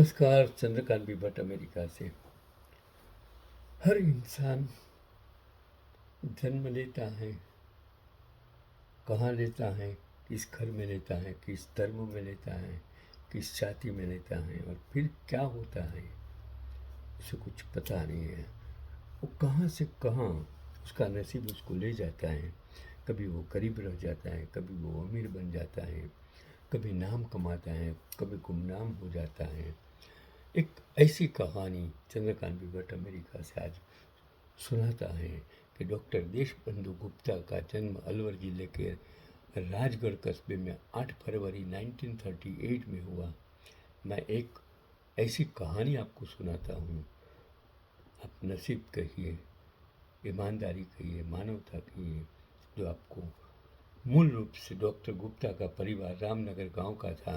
नमस्कार। चंद्रकांत भी भट्ट अमेरिका से। हर इंसान जन्म लेता है, कहाँ लेता है, किस घर में लेता है, किस धर्म में लेता है, किस जाति में लेता है और फिर क्या होता है उसे कुछ पता नहीं है। वो कहाँ से कहाँ उसका नसीब उसको ले जाता है। कभी वो गरीब रह जाता है, कभी वो अमीर बन जाता है, कभी नाम कमाता है, कभी गुमनाम हो जाता है। एक ऐसी कहानी चंद्रकांत भी भट्ट अमेरिका से आज सुनाता है कि डॉक्टर देशबंधु गुप्ता का जन्म अलवर जिले के राजगढ़ कस्बे में 8 फरवरी 1938 में हुआ। मैं एक ऐसी कहानी आपको सुनाता हूँ। आप नसीब कहिए, ईमानदारी कहिए, मानवता कहिए, जो आपको मूल रूप से डॉक्टर गुप्ता का परिवार रामनगर गांव का था,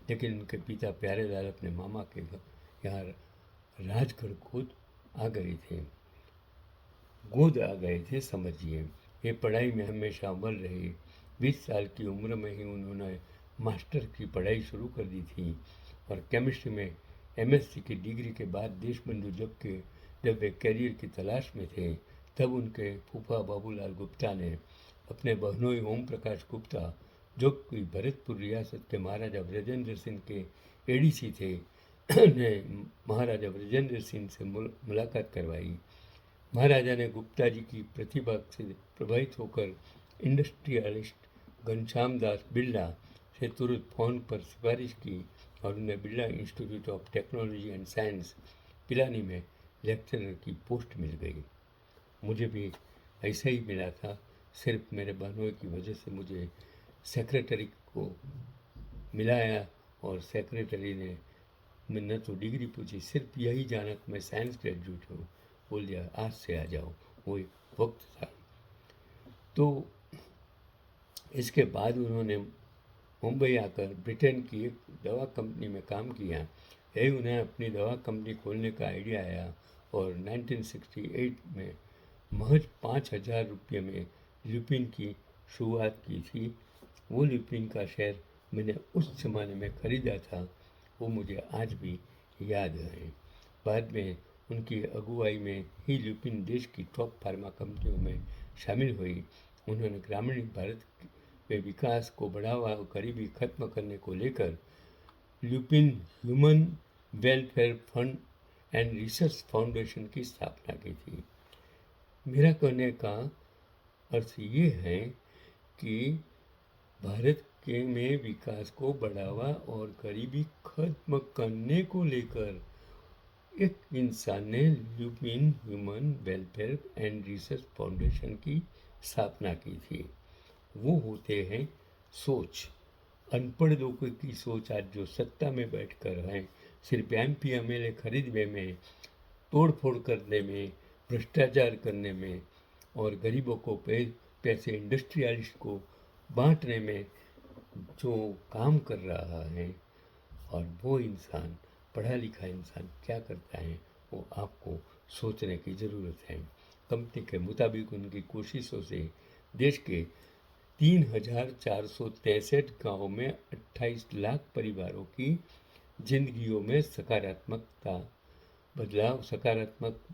लेकिन उनके पिता प्यारेलाल अपने मामा के यहाँ राजगढ़ गोद आ गए थे समझिए। ये पढ़ाई में हमेशा अव्वल रहे। 20 साल की उम्र में ही उन्होंने मास्टर की पढ़ाई शुरू कर दी थी और केमिस्ट्री में एमएससी की डिग्री के बाद देशबंधु जब वे करियर की तलाश में थे, तब उनके फूफा बाबूलाल गुप्ता ने अपने बहनोई ओम प्रकाश गुप्ता, जो कि भरतपुर रियासत के महाराजा ब्रजेंद्र सिंह के एडीसी थे, ने महाराजा ब्रजेंद्र सिंह से मुलाकात करवाई। महाराजा ने गुप्ता जी की प्रतिभा से प्रभावित होकर इंडस्ट्रियलिस्ट घनश्याम दास बिरला से तुरंत फोन पर सिफारिश की और उन्हें Birla institute of technology and science Pilani में लेक्चरर की पोस्ट मिल गई। मुझे भी ऐसा ही मिला था। सिर्फ मेरे बहनों की वजह से मुझे सेक्रेटरी को मिलाया और सेक्रेटरी ने मैंने तो डिग्री पूछी, सिर्फ यही जाना कि मैं साइंस ग्रेजुएट हूँ। बोल दिया आज से आ जाओ। वो एक वक्त था। तो इसके बाद उन्होंने मुंबई आकर ब्रिटेन की एक दवा कंपनी में काम किया। यही उन्हें अपनी दवा कंपनी खोलने का आइडिया आया और 1968 में महज 5,000 रुपये में ल्यूपिन की शुरुआत की थी। वो ल्यूपिन का शेयर मैंने उस ज़माने में ख़रीदा था, वो मुझे आज भी याद है। बाद में उनकी अगुवाई में ही ल्यूपिन देश की टॉप फार्मा कंपनियों में शामिल हुई। उन्होंने ग्रामीण भारत में विकास को बढ़ावा और गरीबी खत्म करने को लेकर lupin human welfare fund and research foundation की स्थापना की थी। मेरा कहने का अर्थ ये है कि भारत के में विकास को बढ़ावा और गरीबी खत्म करने को लेकर एक इंसान ने lupin human welfare and research foundation की स्थापना की थी। वो होते हैं सोच। अनपढ़ लोगों की सोच आज जो सत्ता में बैठकर हैं, सिर्फ एमपी एमएलए खरीदने में, तोड़ फोड़ करने में, भ्रष्टाचार करने में और गरीबों को पैसे इंडस्ट्रियलिस्ट को बांटने में जो काम कर रहा है, और वो इंसान, पढ़ा लिखा इंसान क्या करता है, वो आपको सोचने की ज़रूरत है। कंपनी के मुताबिक उनकी कोशिशों से देश के 3,463 गाँव में 28 लाख परिवारों की जिंदगियों में सकारात्मक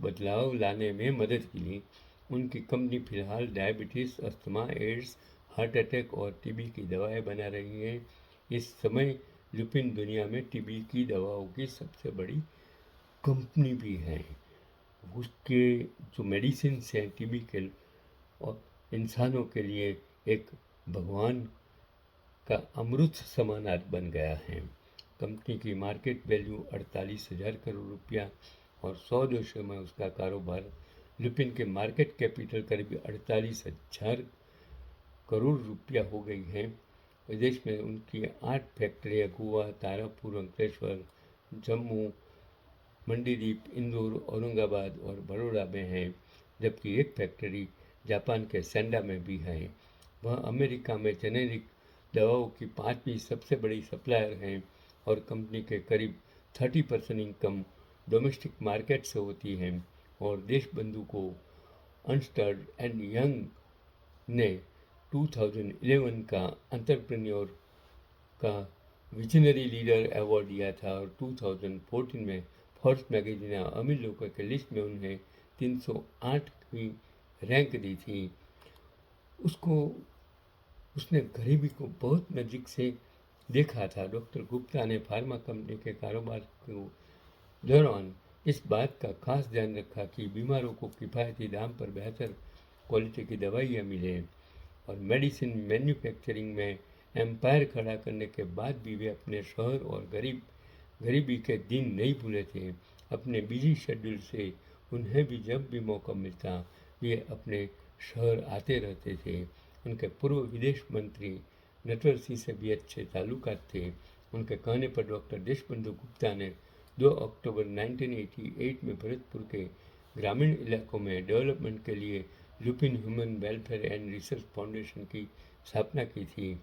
बदलाव लाने में मदद मिली। उनकी कंपनी फिलहाल diabetes, asthma, AIDS, heart attack और टीबी की दवाएं बना रही है। इस समय ल्यूपिन दुनिया में टीबी की दवाओं की सबसे बड़ी कंपनी भी है। उसके जो मेडिसिन हैं टीबी के और इंसानों के लिए एक भगवान का अमृत समान आज बन गया है। कंपनी की मार्केट वैल्यू 48,000 करोड़ रुपया और 100 देशों में उसका कारोबार। ल्यूपिन के मार्केट कैपिटल करीब 48,000 करोड़ रुपया हो गई है। विदेश में उनकी 8 फैक्ट्रियाँ गोवा, तारापुर, अंकलेश्वर, जम्मू, मंडीदीप, इंदौर, औरंगाबाद और बड़ौदा में है, जबकि एक फैक्ट्री जापान के सेंडा में भी है। वह अमेरिका में जेनेरिक दवाओं की 5वीं सबसे बड़ी सप्लायर हैं और कंपनी के करीब 30% इनकम डोमेस्टिक मार्केट से होती है। और देशबंधु को अर्नस्ट एंड यंग ने 2011 का एंटरप्रेन्योर का विजनरी लीडर अवार्ड दिया था और 2014 में फोर्ब्स मैगजीन ने अमीर लोगों के लिस्ट में उन्हें 308वीं रैंक दी थी। उसको उसने गरीबी को बहुत नज़दीक से देखा था। डॉक्टर गुप्ता ने फार्मा कंपनी के कारोबार के दौरान इस बात का खास ध्यान रखा कि बीमारों को किफ़ायती दाम पर बेहतर क्वालिटी की दवाइयाँ मिलें और मेडिसिन मैन्युफैक्चरिंग में एम्पायर खड़ा करने के बाद भी वे अपने शहर और गरीबी के दिन नहीं भूले थे। अपने बिजी शेड्यूल से उन्हें भी जब भी मौका मिलता वे अपने शहर आते रहते थे। उनके पूर्व विदेश मंत्री नटवर सिंह से भी अच्छे ताल्लुकात थे। उनके कहने पर डॉक्टर देशबंधु गुप्ता ने 2 अक्टूबर 1988 में भरतपुर के ग्रामीण इलाकों में डेवलपमेंट के लिए Lupin human welfare and research foundation की स्थापना की थी।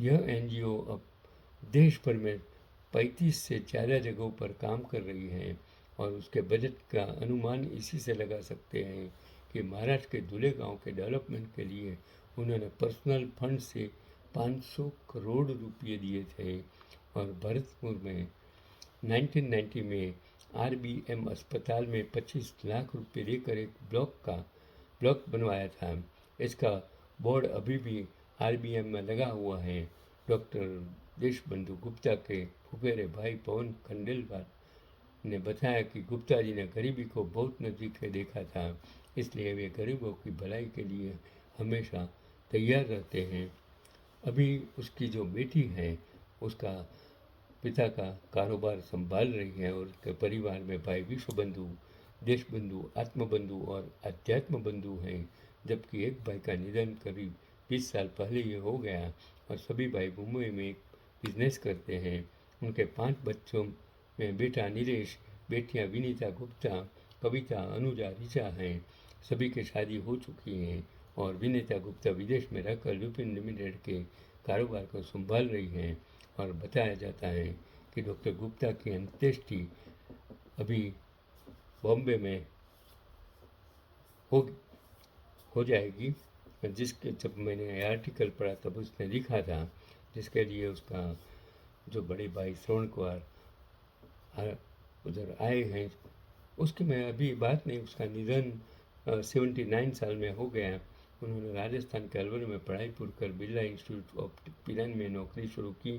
यह एनजीओ अब देश भर में 35 से ज़्यादा जगहों पर काम कर रही है और उसके बजट का अनुमान इसी से लगा सकते हैं कि महाराष्ट्र के धुले गांव के डेवलपमेंट के लिए उन्होंने पर्सनल फंड से 500 करोड़ रुपये दिए थे और भरतपुर में 1990 में आरबीएम अस्पताल में 25 लाख रुपए देकर एक ब्लॉक बनवाया था। इसका बोर्ड अभी भी आरबीएम में लगा हुआ है। डॉक्टर देशबंधु गुप्ता के फुफेरे भाई पवन खंडेलवाल ने बताया कि गुप्ता जी ने गरीबी को बहुत नज़दीक से देखा था, इसलिए वे गरीबों की भलाई के लिए हमेशा तैयार रहते हैं। अभी उसकी जो बेटी है उसका पिता का कारोबार संभाल रही है और उसके परिवार में भाई विश्वबंधु, देशबंधु, आत्मबंधु और अध्यात्म बंधु हैं, जबकि एक भाई का निधन करीब 20 साल पहले ये हो गया और सभी भाई मुंबई में एक बिजनेस करते हैं। उनके 5 बच्चों में बेटा नीलेश, बेटियां विनीता गुप्ता, कविता, अनुजा, ऋचा हैं। सभी की शादी हो चुकी है और विनीता गुप्ता विदेश में रहकर लुपिन लिमिटेड के कारोबार को संभाल रही हैं और बताया जाता है कि डॉक्टर गुप्ता की अंत्येष्टि अभी बॉम्बे में हो जाएगी। जिसके जब मैंने आर्टिकल पढ़ा तब उसने लिखा था, जिसके लिए उसका जो बड़े भाई श्रवण कुमार उधर आए हैं, उसकी मैं अभी बात नहीं। उसका निधन 79 साल में हो गया। उन्होंने राजस्थान के अलवर में पढ़ाई पूरी कर बिरला इंस्टीट्यूट ऑफ पिरान में नौकरी शुरू की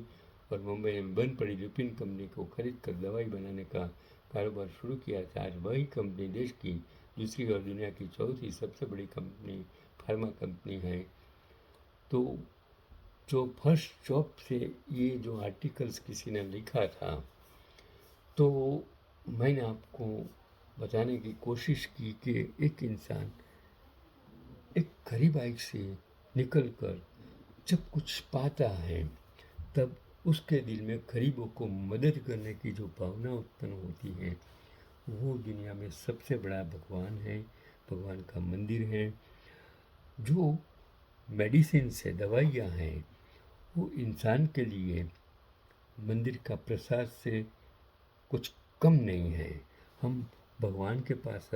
और मुंबई में बंद पड़ी लुपिन कंपनी को खरीद कर दवाई बनाने का कारोबार शुरू किया था। आज वही कंपनी देश की दूसरी और दुनिया की चौथी सबसे बड़ी कंपनी फार्मा कंपनी है। तो जो फर्स्ट जॉब से ये जो आर्टिकल्स किसी ने लिखा था, तो मैंने आपको बताने की कोशिश की कि एक इंसान एक गरीबाई से निकलकर जब कुछ पाता है तब उसके दिल में गरीबों को मदद करने की जो भावना उत्पन्न होती है, वो दुनिया में सबसे बड़ा भगवान है, भगवान का मंदिर है। जो मेडिसिन से दवाइयाँ हैं वो इंसान के लिए मंदिर का प्रसाद से कुछ कम नहीं है। हम भगवान के पास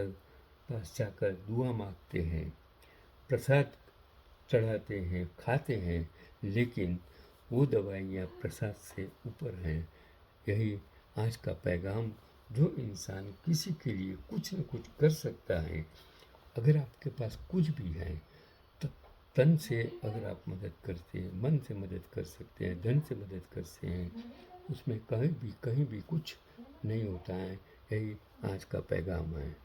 जाकर दुआ मांगते हैं, प्रसाद चढ़ाते हैं, खाते हैं, लेकिन वो दवाइयाँ प्रसाद से ऊपर हैं। यही आज का पैगाम, जो इंसान किसी के लिए कुछ न कुछ कर सकता है। अगर आपके पास कुछ भी है तो तन से अगर आप मदद करते हैं, मन से मदद कर सकते हैं, धन से मदद करते हैं, उसमें कहीं भी कुछ नहीं होता है। यही आज का पैगाम है।